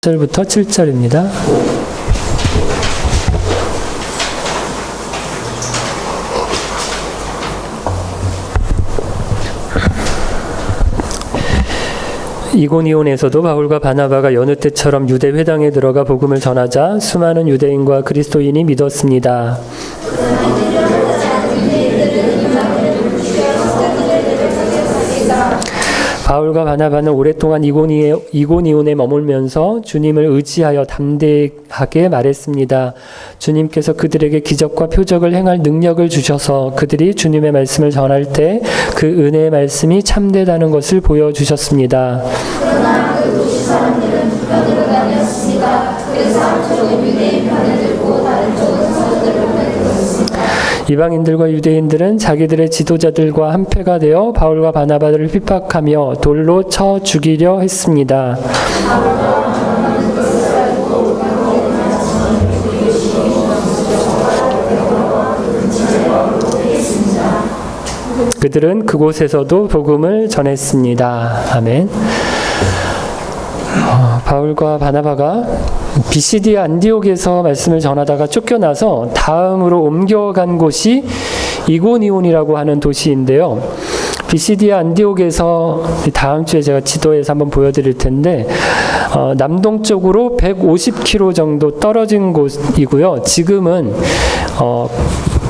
1절부터 7절입니다. 이고니온에서도 바울과 바나바가 여느 때처럼 유대 회당에 들어가 복음을 전하자 수많은 유대인과 그리스도인이 믿었습니다. 바울과 바나바는 오랫동안 이고니온에 머물면서 주님을 의지하여 담대하게 말했습니다. 주님께서 그들에게 기적과 표적을 행할 능력을 주셔서 그들이 주님의 말씀을 전할 때 그 은혜의 말씀이 참되다는 것을 보여주셨습니다. 그러나 그 도시 사람들은 북편으로 다녔습니다. 그래서 한쪽은 유대인 편을 들고 다른 쪽은 성도들을 편을 들었습니다. 이방인들과 유대인들은 자기들의 지도자들과 한패가 되어 바울과 바나바를 핍박하며 돌로 쳐 죽이려 했습니다. 그들은 그곳에서도 복음을 전했습니다. 아멘. 바울과 바나바가 비시디아 안디옥에서 말씀을 전하다가 쫓겨나서 다음으로 옮겨간 곳이 이고니온이라고 하는 도시인데요. 비시디아 안디옥에서 다음 주에 제가 지도에서 한번 보여드릴 텐데 남동쪽으로 150km 정도 떨어진 곳이고요. 지금은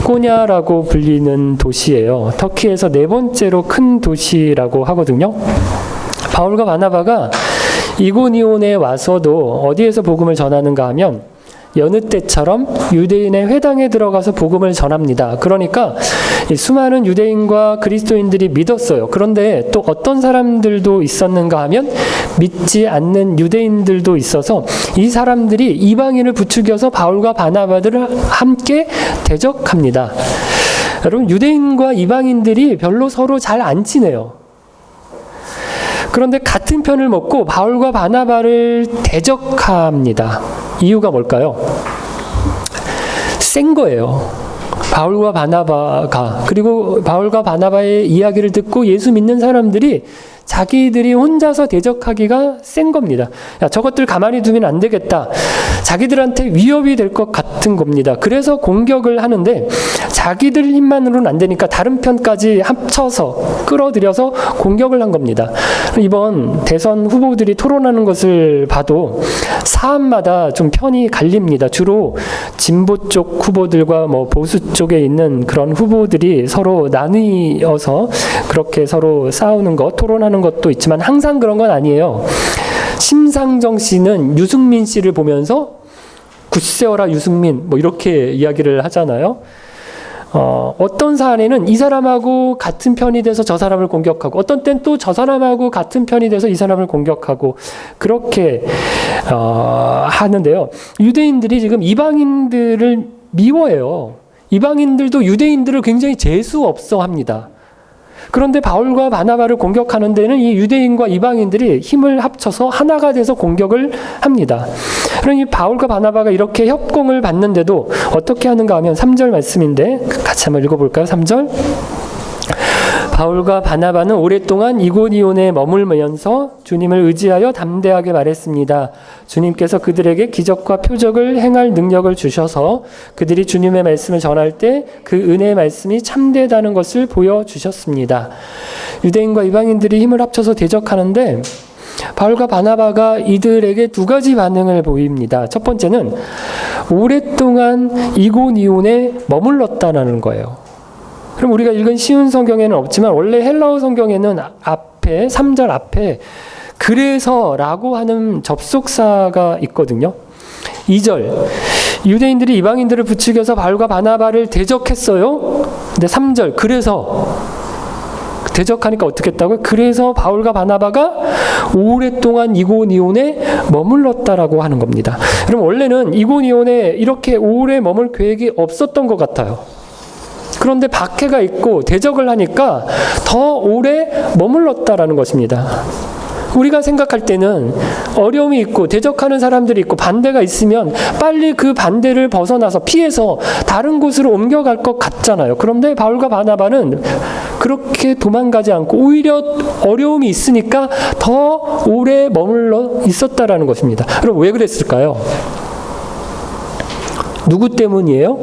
꼬냐라고 불리는 도시예요. 터키에서 네 번째로 큰 도시라고 하거든요. 바울과 바나바가 이고니온에 와서도 어디에서 복음을 전하는가 하면 여느 때처럼 유대인의 회당에 들어가서 복음을 전합니다. 그러니까 수많은 유대인과 그리스도인들이 믿었어요. 그런데 또 어떤 사람들도 있었는가 하면 믿지 않는 유대인들도 있어서 이 사람들이 이방인을 부추겨서 바울과 바나바를 함께 대적합니다. 여러분, 유대인과 이방인들이 별로 서로 잘 안 친해요. 그런데 같은 편을 먹고 바울과 바나바를 대적합니다. 이유가 뭘까요? 센 거예요. 바울과 바나바가, 그리고 바울과 바나바의 이야기를 듣고 예수 믿는 사람들이 자기들이 혼자서 대적하기가 센 겁니다. 야, 저것들 가만히 두면 안 되겠다. 자기들한테 위협이 될 것 같은 겁니다. 그래서 공격을 하는데 자기들 힘만으로는 안 되니까 다른 편까지 합쳐서 끌어들여서 공격을 한 겁니다. 이번 대선 후보들이 토론하는 것을 봐도 사안마다 좀 편이 갈립니다. 주로 진보 쪽 후보들과 보수 쪽에 있는 그런 후보들이 서로 나뉘어서 그렇게 서로 싸우는 것, 토론하는 것도 있지만 항상 그런 건 아니에요. 심상정 씨는 유승민 씨를 보면서 굳세어라 유승민 이렇게 이야기를 하잖아요. 어떤 사안에는 이 사람하고 같은 편이 돼서 저 사람을 공격하고 어떤 땐 또 저 사람하고 같은 편이 돼서 이 사람을 공격하고 그렇게 하는데요. 유대인들이 지금 이방인들을 미워해요. 이방인들도 유대인들을 굉장히 재수 없어 합니다. 그런데 바울과 바나바를 공격하는 데는 이 유대인과 이방인들이 힘을 합쳐서 하나가 돼서 공격을 합니다. 그러니 바울과 바나바가 이렇게 협공을 받는데도 어떻게 하는가 하면 3절 말씀인데 같이 한번 읽어볼까요? 3절. 바울과 바나바는 오랫동안 이고니온에 머물면서 주님을 의지하여 담대하게 말했습니다. 주님께서 그들에게 기적과 표적을 행할 능력을 주셔서 그들이 주님의 말씀을 전할 때 그 은혜의 말씀이 참되다는 것을 보여주셨습니다. 유대인과 이방인들이 힘을 합쳐서 대적하는데 바울과 바나바가 이들에게 두 가지 반응을 보입니다. 첫 번째는 오랫동안 이고니온에 머물렀다는 거예요. 그럼 우리가 읽은 쉬운 성경에는 없지만 원래 헬라어 성경에는 앞에 3절 앞에 그래서라고 하는 접속사가 있거든요. 2절 유대인들이 이방인들을 부추겨서 바울과 바나바를 대적했어요. 근데 3절 그래서 대적하니까 어떻게 했다고요? 그래서 바울과 바나바가 오랫동안 이고니온에 머물렀다라고 하는 겁니다. 그럼 원래는 이고니온에 이렇게 오래 머물 계획이 없었던 것 같아요. 그런데 박해가 있고 대적을 하니까 더 오래 머물렀다라는 것입니다. 우리가 생각할 때는 어려움이 있고 대적하는 사람들이 있고 반대가 있으면 빨리 그 반대를 벗어나서 피해서 다른 곳으로 옮겨갈 것 같잖아요. 그런데 바울과 바나바는 그렇게 도망가지 않고 오히려 어려움이 있으니까 더 오래 머물러 있었다라는 것입니다. 그럼 왜 그랬을까요? 누구 때문이에요?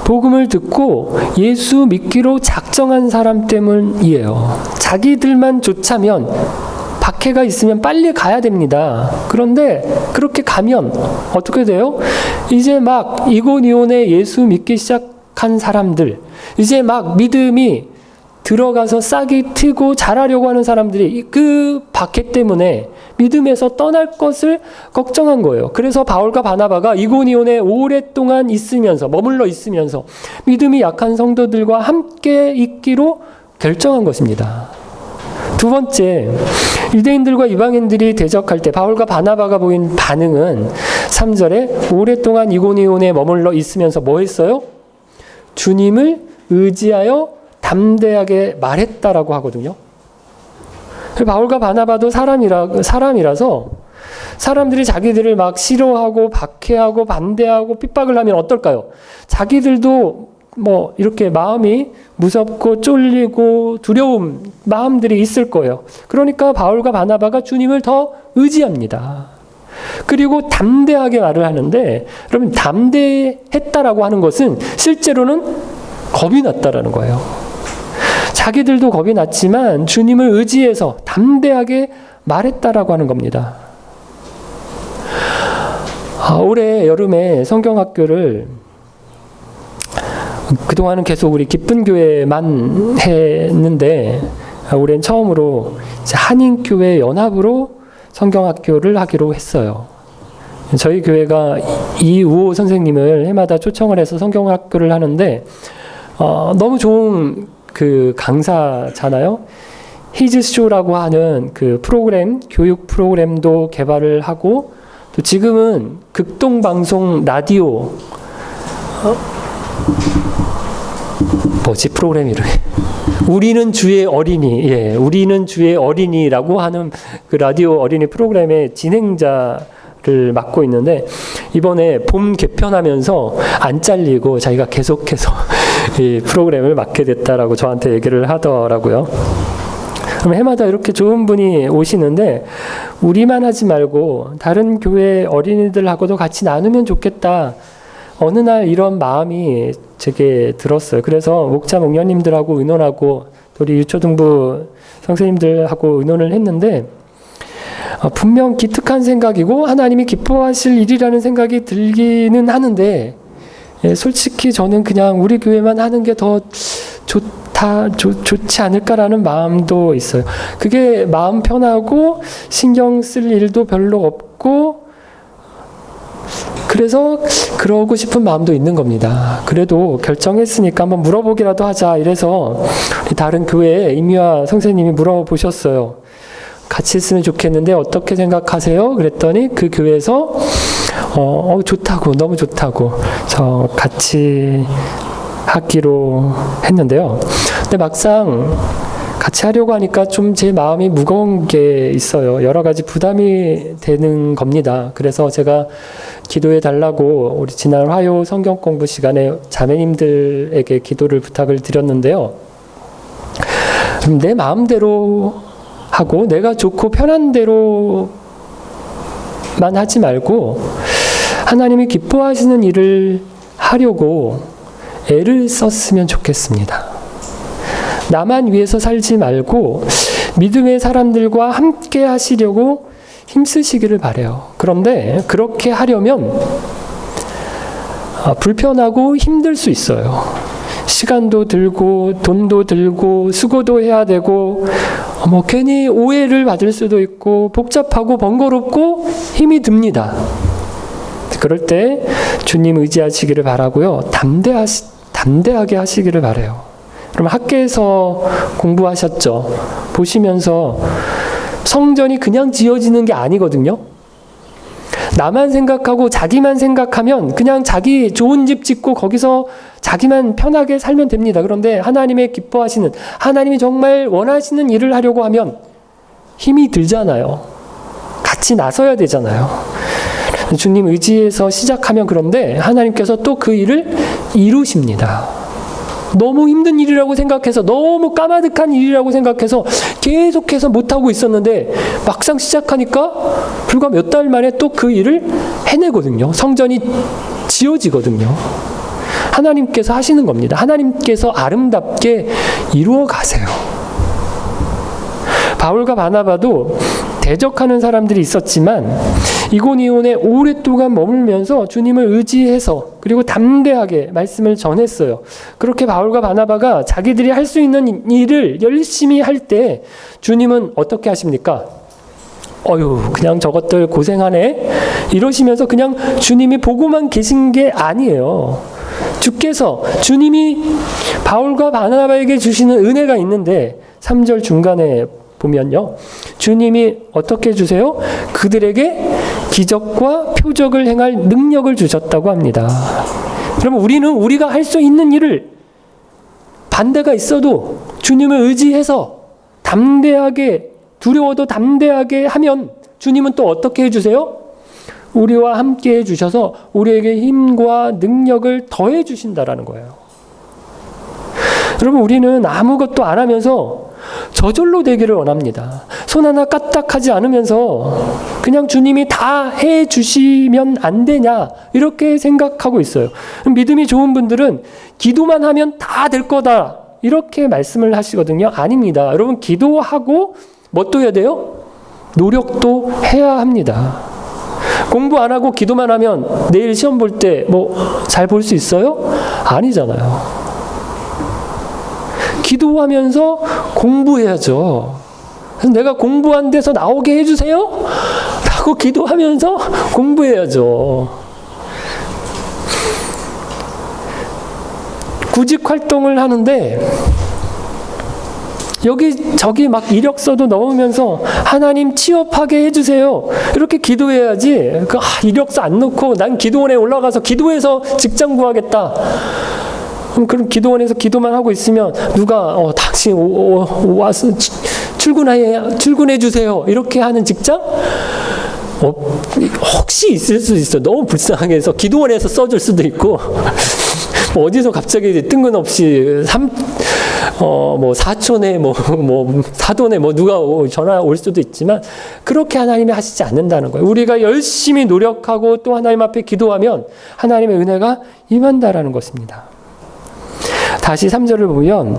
복음을 듣고 예수 믿기로 작정한 사람 때문이에요. 자기들만 좋자면 박해가 있으면 빨리 가야 됩니다. 그런데 그렇게 가면 어떻게 돼요? 이제 막 이고니온에 예수 믿기 시작한 사람들, 이제 막 믿음이 들어가서 싹이 트고 자라려고 하는 사람들이 그 박해 때문에 믿음에서 떠날 것을 걱정한 거예요. 그래서 바울과 바나바가 이고니온에 오랫동안 있으면서 머물러 있으면서 믿음이 약한 성도들과 함께 있기로 결정한 것입니다. 두 번째, 유대인들과 이방인들이 대적할 때 바울과 바나바가 보인 반응은 3절에 오랫동안 이고니온에 머물러 있으면서 뭐 했어요? 주님을 의지하여 담대하게 말했다라고 하거든요. 바울과 바나바도 사람이라서 사람들이 자기들을 막 싫어하고 박해하고 반대하고 핍박을 하면 어떨까요? 자기들도 뭐 이렇게 마음이 무섭고 쫄리고 두려움 마음들이 있을 거예요. 그러니까 바울과 바나바가 주님을 더 의지합니다. 그리고 담대하게 말을 하는데, 여러분 담대했다라고 하는 것은 실제로는 겁이 났다라는 거예요. 자기들도 겁이 났지만 주님을 의지해서 담대하게 말했다라고 하는 겁니다. 올해 여름에 성경학교를 그동안은 계속 우리 기쁜 교회만 했는데 올해는 처음으로 한인교회 연합으로 성경학교를 하기로 했어요. 저희 교회가 이우호 선생님을 해마다 초청을 해서 성경학교를 하는데 너무 좋은 그 강사잖아요. 히즈쇼라고 하는 그 프로그램, 교육 프로그램도 개발을 하고 또 지금은 극동방송 라디오 프로그램 이름이 우리는 주의 어린이, 우리는 주의 어린이라고 하는 그 라디오 어린이 프로그램의 진행자를 맡고 있는데 이번에 봄 개편하면서 안 잘리고 자기가 계속해서 이 프로그램을 맡게 됐다라고 저한테 얘기를 하더라고요. 그럼 해마다 이렇게 좋은 분이 오시는데 우리만 하지 말고 다른 교회 어린이들하고도 같이 나누면 좋겠다. 어느 날 이런 마음이 제게 들었어요. 그래서 목자 목녀님들하고 의논하고 우리 유초등부 선생님들하고 의논을 했는데 분명 기특한 생각이고 하나님이 기뻐하실 일이라는 생각이 들기는 하는데 솔직히 저는 그냥 우리 교회만 하는 게 더 좋지 않을까라는 마음도 있어요. 그게 마음 편하고 신경 쓸 일도 별로 없고 그래서 그러고 싶은 마음도 있는 겁니다. 그래도 결정했으니까 한번 물어보기라도 하자 이래서 다른 교회에 임미화 선생님이 물어보셨어요. 같이 있으면 좋겠는데 어떻게 생각하세요? 그랬더니 그 교회에서 좋다고, 너무 좋다고 저 같이 하기로 했는데요. 근데 막상 같이 하려고 하니까 좀 제 마음이 무거운 게 있어요. 여러 가지 부담이 되는 겁니다. 그래서 제가 기도해 달라고 우리 지난 화요 성경 공부 시간에 자매님들에게 기도를 부탁을 드렸는데요. 내 마음대로 하고 내가 좋고 편한 대로만 하지 말고 하나님이 기뻐하시는 일을 하려고 애를 썼으면 좋겠습니다. 나만 위해서 살지 말고 믿음의 사람들과 함께 하시려고 힘쓰시기를 바라요. 그런데 그렇게 하려면 불편하고 힘들 수 있어요. 시간도 들고 돈도 들고 수고도 해야 되고 괜히 오해를 받을 수도 있고 복잡하고 번거롭고 힘이 듭니다. 그럴 때 주님 의지하시기를 바라고요. 담대하게 하시기를 바라요. 그럼 학교에서 공부하셨죠? 보시면서 성전이 그냥 지어지는 게 아니거든요. 나만 생각하고 자기만 생각하면 그냥 자기 좋은 집 짓고 거기서 자기만 편하게 살면 됩니다. 그런데 하나님의 기뻐하시는, 하나님이 정말 원하시는 일을 하려고 하면 힘이 들잖아요. 같이 나서야 되잖아요. 주님 의지해서 시작하면 그런데 하나님께서 또 그 일을 이루십니다. 너무 힘든 일이라고 생각해서, 너무 까마득한 일이라고 생각해서 계속해서 못하고 있었는데 막상 시작하니까 불과 몇 달 만에 또 그 일을 해내거든요. 성전이 지어지거든요. 하나님께서 하시는 겁니다. 하나님께서 아름답게 이루어 가세요. 바울과 바나바도 대적하는 사람들이 있었지만 이고니온에 오랫동안 머물면서 주님을 의지해서 그리고 담대하게 말씀을 전했어요. 그렇게 바울과 바나바가 자기들이 할 수 있는 일을 열심히 할 때 주님은 어떻게 하십니까? 그냥 저것들 고생하네? 이러시면서 그냥 주님이 보고만 계신 게 아니에요. 주께서, 주님이 바울과 바나바에게 주시는 은혜가 있는데 3절 중간에 보면요, 주님이 어떻게 해주세요? 그들에게 기적과 표적을 행할 능력을 주셨다고 합니다. 그러면 우리는 우리가 할 수 있는 일을 반대가 있어도 주님을 의지해서 담대하게, 두려워도 담대하게 하면 주님은 또 어떻게 해주세요? 우리와 함께 해주셔서 우리에게 힘과 능력을 더해 주신다라는 거예요. 여러분, 우리는 아무것도 안 하면서 저절로 되기를 원합니다. 손 하나 까딱하지 않으면서 그냥 주님이 다 해주시면 안 되냐 이렇게 생각하고 있어요. 믿음이 좋은 분들은 기도만 하면 다 될 거다 이렇게 말씀을 하시거든요. 아닙니다. 여러분, 기도하고 뭣도 해야 돼요? 노력도 해야 합니다. 공부 안 하고 기도만 하면 내일 시험 볼 때 잘 볼 수 있어요? 아니잖아요. 기도하면서 공부해야죠. 그래서 내가 공부한 데서 나오게 해주세요? 라고 기도하면서 공부해야죠. 구직 활동을 하는데 여기저기 막 이력서도 넣으면서 하나님 취업하게 해주세요. 이렇게 기도해야지. 이력서 안 넣고 난 기도원에 올라가서 기도해서 직장 구하겠다. 그럼 기도원에서 기도만 하고 있으면 누가 당신 와서 출근해 주세요. 이렇게 하는 직장? 혹시 있을 수 있어. 너무 불쌍하게 해서 기도원에서 써줄 수도 있고 어디서 갑자기 뜬금없이 사촌에 사돈에 누가 전화 올 수도 있지만 그렇게 하나님이 하시지 않는다는 거예요. 우리가 열심히 노력하고 또 하나님 앞에 기도하면 하나님의 은혜가 임한다라는 것입니다. 다시 3절을 보면,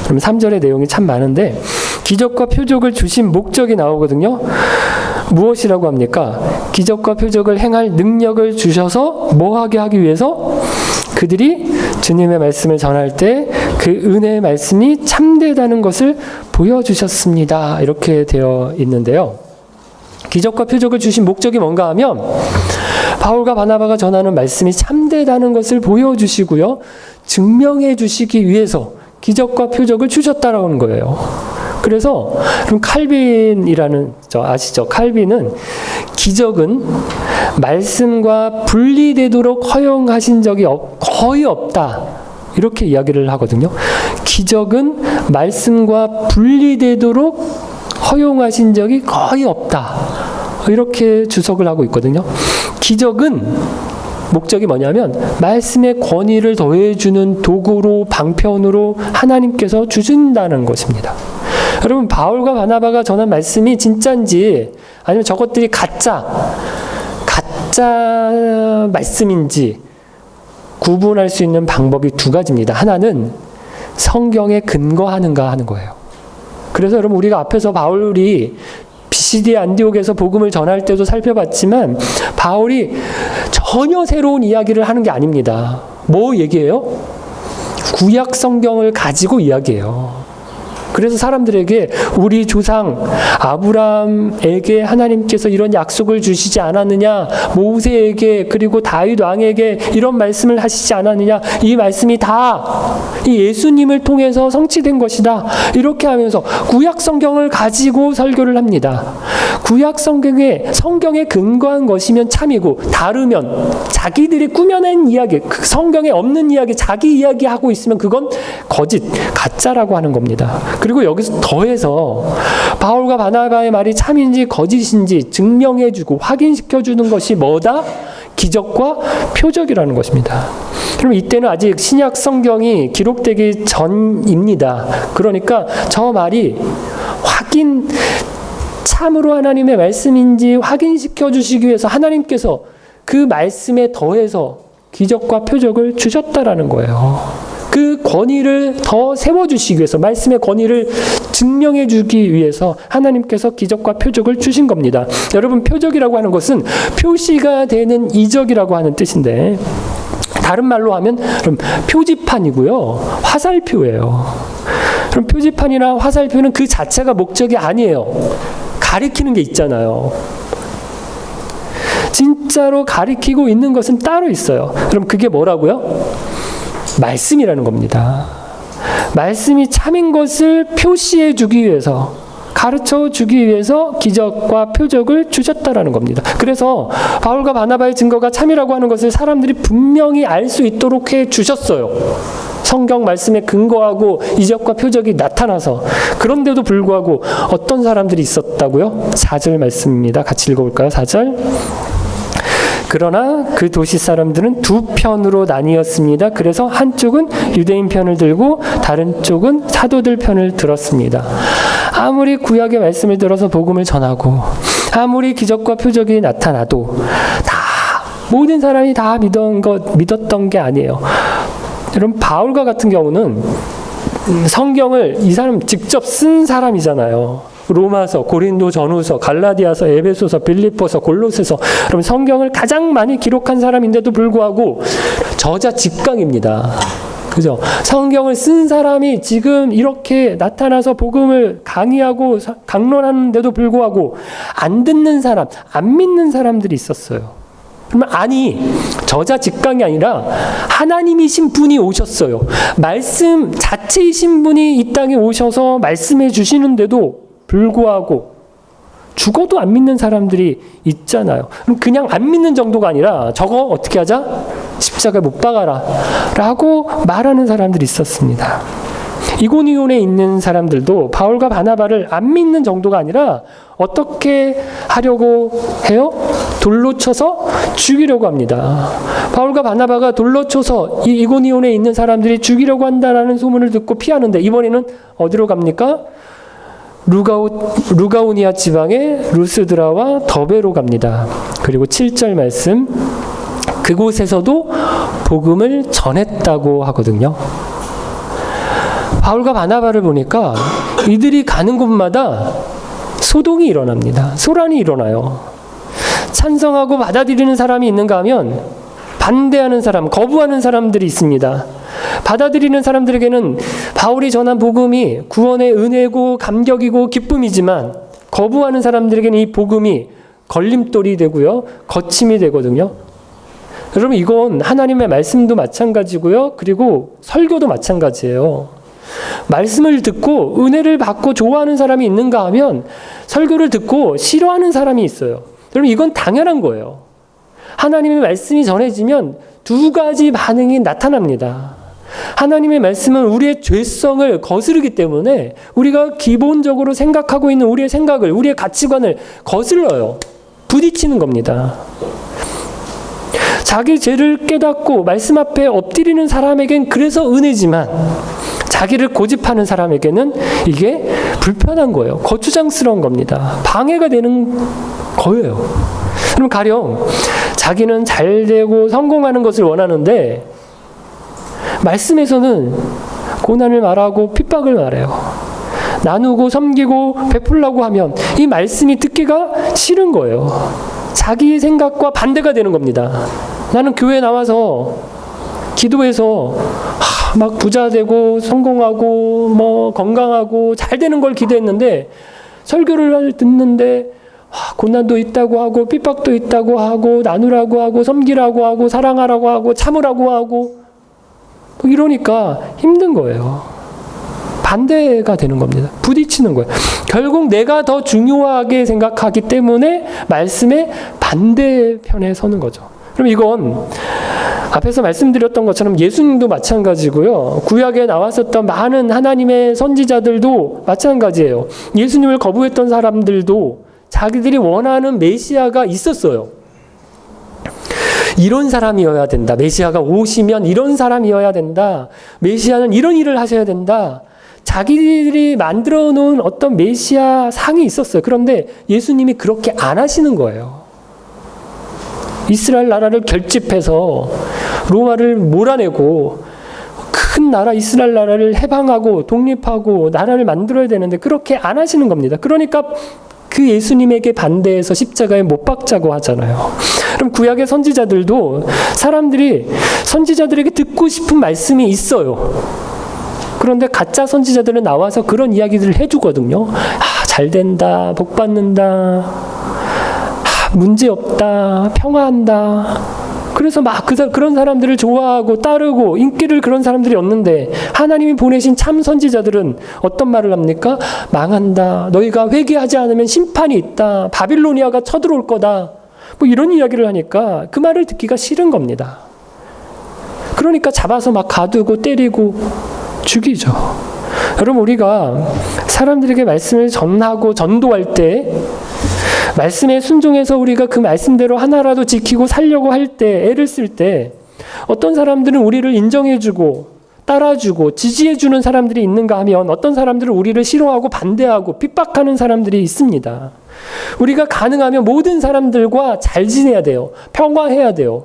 그럼 3절의 내용이 참 많은데 기적과 표적을 주신 목적이 나오거든요. 무엇이라고 합니까? 기적과 표적을 행할 능력을 주셔서 뭐하게 하기 위해서? 그들이 주님의 말씀을 전할 때 그 은혜의 말씀이 참되다는 것을 보여주셨습니다. 이렇게 되어 있는데요. 기적과 표적을 주신 목적이 뭔가 하면 바울과 바나바가 전하는 말씀이 참되다는 것을 보여주시고요. 증명해 주시기 위해서 기적과 표적을 주셨다라는 거예요. 그래서 그럼 칼빈이라는 아시죠? 칼빈은 기적은 말씀과 분리되도록 허용하신 적이 거의 없다. 이렇게 이야기를 하거든요. 기적은 말씀과 분리되도록 허용하신 적이 거의 없다. 이렇게 주석을 하고 있거든요. 기적은 목적이 뭐냐면 말씀의 권위를 더해주는 도구로, 방편으로 하나님께서 주신다는 것입니다. 여러분, 바울과 바나바가 전한 말씀이 진짜인지 아니면 저것들이 가짜 말씀인지 구분할 수 있는 방법이 두 가지입니다. 하나는 성경에 근거하는가 하는 거예요. 그래서 여러분, 우리가 앞에서 바울이 비시디 안디옥에서 복음을 전할 때도 살펴봤지만 바울이 전혀 새로운 이야기를 하는 게 아닙니다. 뭐 얘기해요? 구약 성경을 가지고 이야기해요. 그래서 사람들에게 우리 조상 아브라함에게 하나님께서 이런 약속을 주시지 않았느냐, 모세에게 그리고 다윗 왕에게 이런 말씀을 하시지 않았느냐, 이 말씀이 다 이 예수님을 통해서 성취된 것이다. 이렇게 하면서 구약 성경을 가지고 설교를 합니다. 구약 성경에 근거한 것이면 참이고 다르면 자기들이 꾸며낸 이야기, 그 성경에 없는 이야기, 자기 이야기하고 있으면 그건 거짓, 가짜라고 하는 겁니다. 그리고 여기서 더해서 바울과 바나바의 말이 참인지 거짓인지 증명해주고 확인시켜주는 것이 뭐다? 기적과 표적이라는 것입니다. 그럼 이때는 아직 신약 성경이 기록되기 전입니다. 그러니까 저 말이 참으로 하나님의 말씀인지 확인시켜 주시기 위해서 하나님께서 그 말씀에 더해서 기적과 표적을 주셨다라는 거예요. 그 권위를 더 세워주시기 위해서, 말씀의 권위를 증명해 주기 위해서 하나님께서 기적과 표적을 주신 겁니다. 여러분, 표적이라고 하는 것은 표시가 되는 이적이라고 하는 뜻인데, 다른 말로 하면 그럼 표지판이고요, 화살표예요. 그럼 표지판이나 화살표는 그 자체가 목적이 아니에요. 가리키는 게 있잖아요. 진짜로 가리키고 있는 것은 따로 있어요. 그럼 그게 뭐라고요? 말씀이라는 겁니다. 말씀이 참인 것을 표시해 주기 위해서, 가르쳐 주기 위해서 기적과 표적을 주셨다라는 겁니다. 그래서 바울과 바나바의 증거가 참이라고 하는 것을 사람들이 분명히 알 수 있도록 해 주셨어요. 성경 말씀에 근거하고 이적과 표적이 나타나서. 그런데도 불구하고 어떤 사람들이 있었다고요? 4절 말씀입니다. 같이 읽어볼까요? 4절. 그러나 그 도시 사람들은 두 편으로 나뉘었습니다. 그래서 한쪽은 유대인 편을 들고 다른 쪽은 사도들 편을 들었습니다. 아무리 구약의 말씀을 들어서 복음을 전하고 아무리 기적과 표적이 나타나도 모든 사람이 다 믿었던 게 아니에요. 여러분, 바울과 같은 경우는 성경을 이 사람 직접 쓴 사람이잖아요. 로마서, 고린도 전후서, 갈라디아서, 에베소서, 빌립보서, 골로새서. 그럼 성경을 가장 많이 기록한 사람인데도 불구하고 저자 직강입니다. 그죠? 성경을 쓴 사람이 지금 이렇게 나타나서 복음을 강의하고 강론하는데도 불구하고 안 듣는 사람, 안 믿는 사람들이 있었어요. 그러면 저자 직강이 아니라 하나님이신 분이 오셨어요. 말씀 자체이신 분이 이 땅에 오셔서 말씀해 주시는데도 불구하고 죽어도 안 믿는 사람들이 있잖아요. 그냥 안 믿는 정도가 아니라 저거 어떻게 하자? 십자가에 못 박아라 라고 말하는 사람들이 있었습니다. 이고니온에 있는 사람들도 바울과 바나바를 안 믿는 정도가 아니라 어떻게 하려고 해요? 돌로 쳐서 죽이려고 합니다. 바울과 바나바가 돌로 쳐서 이 이고니온에 있는 사람들이 죽이려고 한다라는 소문을 듣고 피하는데, 이번에는 어디로 갑니까? 루가오니아 지방의 루스드라와 더베로 갑니다. 그리고 7절 말씀, 그곳에서도 복음을 전했다고 하거든요. 바울과 바나바를 보니까 이들이 가는 곳마다 소동이 일어납니다. 소란이 일어나요. 찬성하고 받아들이는 사람이 있는가 하면 반대하는 사람, 거부하는 사람들이 있습니다. 받아들이는 사람들에게는 바울이 전한 복음이 구원의 은혜고 감격이고 기쁨이지만, 거부하는 사람들에게는 이 복음이 걸림돌이 되고요, 거침이 되거든요. 여러분, 이건 하나님의 말씀도 마찬가지고요, 그리고 설교도 마찬가지예요. 말씀을 듣고 은혜를 받고 좋아하는 사람이 있는가 하면 설교를 듣고 싫어하는 사람이 있어요. 여러분, 이건 당연한 거예요. 하나님의 말씀이 전해지면 두 가지 반응이 나타납니다. 하나님의 말씀은 우리의 죄성을 거스르기 때문에 우리가 기본적으로 생각하고 있는 우리의 생각을, 우리의 가치관을 거슬러요. 부딪히는 겁니다. 자기 죄를 깨닫고 말씀 앞에 엎드리는 사람에겐 그래서 은혜지만, 자기를 고집하는 사람에게는 이게 불편한 거예요. 거추장스러운 겁니다. 방해가 되는 거예요. 그럼 가령 자기는 잘 되고 성공하는 것을 원하는데 말씀에서는 고난을 말하고 핍박을 말해요. 나누고 섬기고 베풀라고 하면 이 말씀이 듣기가 싫은 거예요. 자기 생각과 반대가 되는 겁니다. 나는 교회 나와서 기도해서 막 부자 되고 성공하고 건강하고 잘 되는 걸 기대했는데, 설교를 듣는데 고난도 있다고 하고 핍박도 있다고 하고 나누라고 하고 섬기라고 하고 사랑하라고 하고 참으라고 하고 이러니까 힘든 거예요. 반대가 되는 겁니다. 부딪히는 거예요. 결국 내가 더 중요하게 생각하기 때문에 말씀의 반대편에 서는 거죠. 그럼 이건 앞에서 말씀드렸던 것처럼 예수님도 마찬가지고요. 구약에 나왔었던 많은 하나님의 선지자들도 마찬가지예요. 예수님을 거부했던 사람들도 자기들이 원하는 메시아가 있었어요. 이런 사람이어야 된다. 메시아가 오시면 이런 사람이어야 된다. 메시아는 이런 일을 하셔야 된다. 자기들이 만들어 놓은 어떤 메시아 상이 있었어요. 그런데 예수님이 그렇게 안 하시는 거예요. 이스라엘 나라를 결집해서 로마를 몰아내고 큰 나라 이스라엘 나라를 해방하고 독립하고 나라를 만들어야 되는데 그렇게 안 하시는 겁니다. 그러니까 그 예수님에게 반대해서 십자가에 못 박자고 하잖아요. 그럼 구약의 선지자들도 사람들이 선지자들에게 듣고 싶은 말씀이 있어요. 그런데 가짜 선지자들은 나와서 그런 이야기들을 해주거든요. 잘 된다, 복 받는다, 문제 없다, 평화한다. 그래서 막 그런 사람들을 좋아하고 따르고 인기를 그런 사람들이 얻는데 하나님이 보내신 참 선지자들은 어떤 말을 합니까? 망한다. 너희가 회개하지 않으면 심판이 있다. 바빌로니아가 쳐들어올 거다. 뭐 이런 이야기를 하니까 그 말을 듣기가 싫은 겁니다. 그러니까 잡아서 막 가두고 때리고 죽이죠. 여러분 우리가 사람들에게 말씀을 전하고 전도할 때 말씀에 순종해서 우리가 그 말씀대로 하나라도 지키고 살려고 할 때 애를 쓸 때 어떤 사람들은 우리를 인정해주고 따라주고 지지해주는 사람들이 있는가 하면 어떤 사람들은 우리를 싫어하고 반대하고 핍박하는 사람들이 있습니다. 우리가 가능하면 모든 사람들과 잘 지내야 돼요. 평화해야 돼요.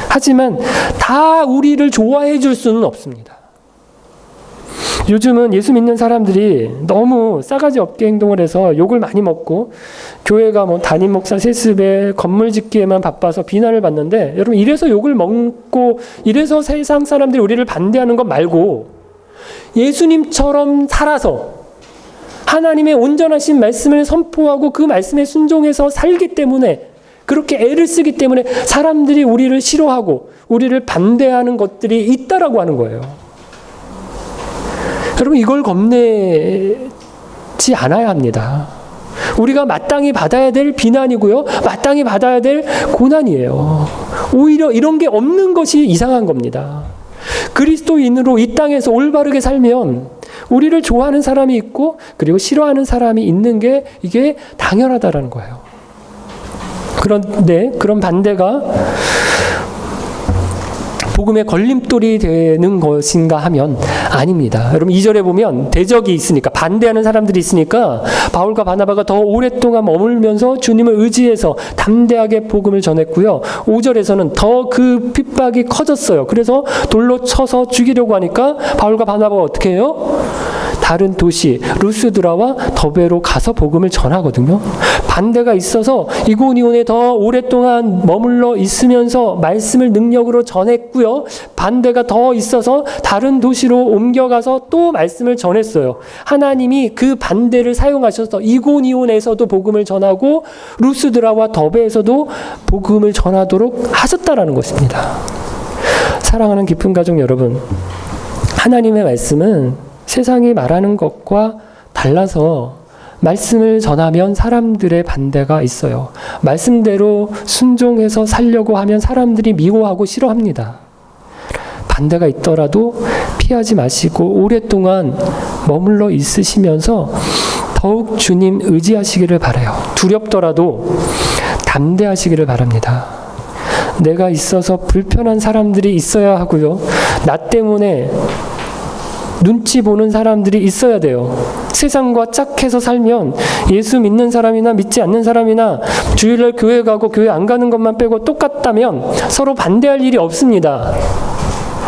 하지만 다 우리를 좋아해 줄 수는 없습니다. 요즘은 예수 믿는 사람들이 너무 싸가지 없게 행동을 해서 욕을 많이 먹고 교회가 뭐 담임 목사 세습에 건물 짓기에만 바빠서 비난을 받는데 여러분 이래서 욕을 먹고 이래서 세상 사람들이 우리를 반대하는 것 말고 예수님처럼 살아서 하나님의 온전하신 말씀을 선포하고 그 말씀에 순종해서 살기 때문에 그렇게 애를 쓰기 때문에 사람들이 우리를 싫어하고 우리를 반대하는 것들이 있다라고 하는 거예요. 여러분 이걸 겁내지 않아야 합니다. 우리가 마땅히 받아야 될 비난이고요. 마땅히 받아야 될 고난이에요. 오히려 이런 게 없는 것이 이상한 겁니다. 그리스도인으로 이 땅에서 올바르게 살면 우리를 좋아하는 사람이 있고 그리고 싫어하는 사람이 있는 게 이게 당연하다라는 거예요. 그런데 그런 반대가 복음의 걸림돌이 되는 것인가 하면 아닙니다. 여러분 2절에 보면 대적이 있으니까 반대하는 사람들이 있으니까 바울과 바나바가 더 오랫동안 머물면서 주님을 의지해서 담대하게 복음을 전했고요. 5절에서는 더 그 핍박이 커졌어요. 그래서 돌로 쳐서 죽이려고 하니까 바울과 바나바가 어떻게 해요? 다른 도시 루스드라와 더베로 가서 복음을 전하거든요. 반대가 있어서 이고니온에 더 오랫동안 머물러 있으면서 말씀을 능력으로 전했고요. 반대가 더 있어서 다른 도시로 옮겨가서 또 말씀을 전했어요. 하나님이 그 반대를 사용하셔서 이고니온에서도 복음을 전하고 루스드라와 더베에서도 복음을 전하도록 하셨다라는 것입니다. 사랑하는 깊은 가족 여러분, 하나님의 말씀은 세상이 말하는 것과 달라서 말씀을 전하면 사람들의 반대가 있어요. 말씀대로 순종해서 살려고 하면 사람들이 미워하고 싫어합니다. 반대가 있더라도 피하지 마시고 오랫동안 머물러 있으시면서 더욱 주님 의지하시기를 바라요. 두렵더라도 담대하시기를 바랍니다. 내가 있어서 불편한 사람들이 있어야 하고요. 나 때문에 눈치 보는 사람들이 있어야 돼요. 세상과 짝해서 살면 예수 믿는 사람이나 믿지 않는 사람이나 주일날 교회 가고 교회 안 가는 것만 빼고 똑같다면 서로 반대할 일이 없습니다.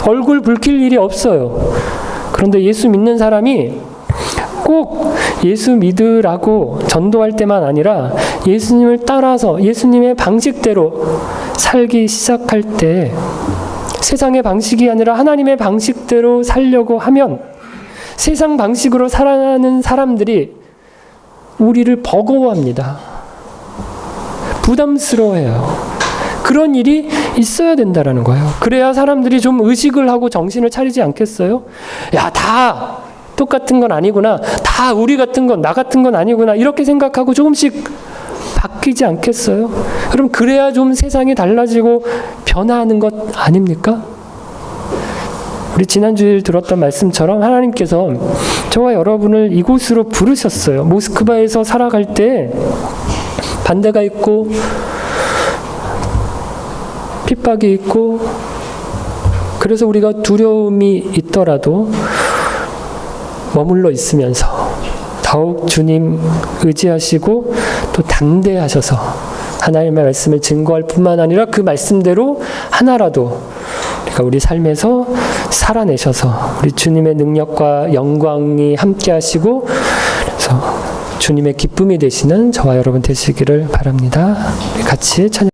얼굴 붉힐 일이 없어요. 그런데 예수 믿는 사람이 꼭 예수 믿으라고 전도할 때만 아니라 예수님을 따라서 예수님의 방식대로 살기 시작할 때 세상의 방식이 아니라 하나님의 방식대로 살려고 하면 세상 방식으로 살아가는 사람들이 우리를 버거워합니다. 부담스러워해요. 그런 일이 있어야 된다라는 거예요. 그래야 사람들이 좀 의식을 하고 정신을 차리지 않겠어요? 야, 다 똑같은 건 아니구나. 다 우리 같은 건, 나 같은 건 아니구나. 이렇게 생각하고 조금씩 바뀌지 않겠어요? 그럼 그래야 좀 세상이 달라지고 변화하는 것 아닙니까? 우리 지난주에 들었던 말씀처럼 하나님께서 저와 여러분을 이곳으로 부르셨어요. 모스크바에서 살아갈 때 반대가 있고 핍박이 있고 그래서 우리가 두려움이 있더라도 머물러 있으면서 더욱 주님 의지하시고 또 담대하셔서 하나님의 말씀을 증거할 뿐만 아니라 그 말씀대로 하나라도 우리가 우리 삶에서 살아내셔서 우리 주님의 능력과 영광이 함께 하시고 그래서 주님의 기쁨이 되시는 저와 여러분 되시기를 바랍니다. 같이 찬양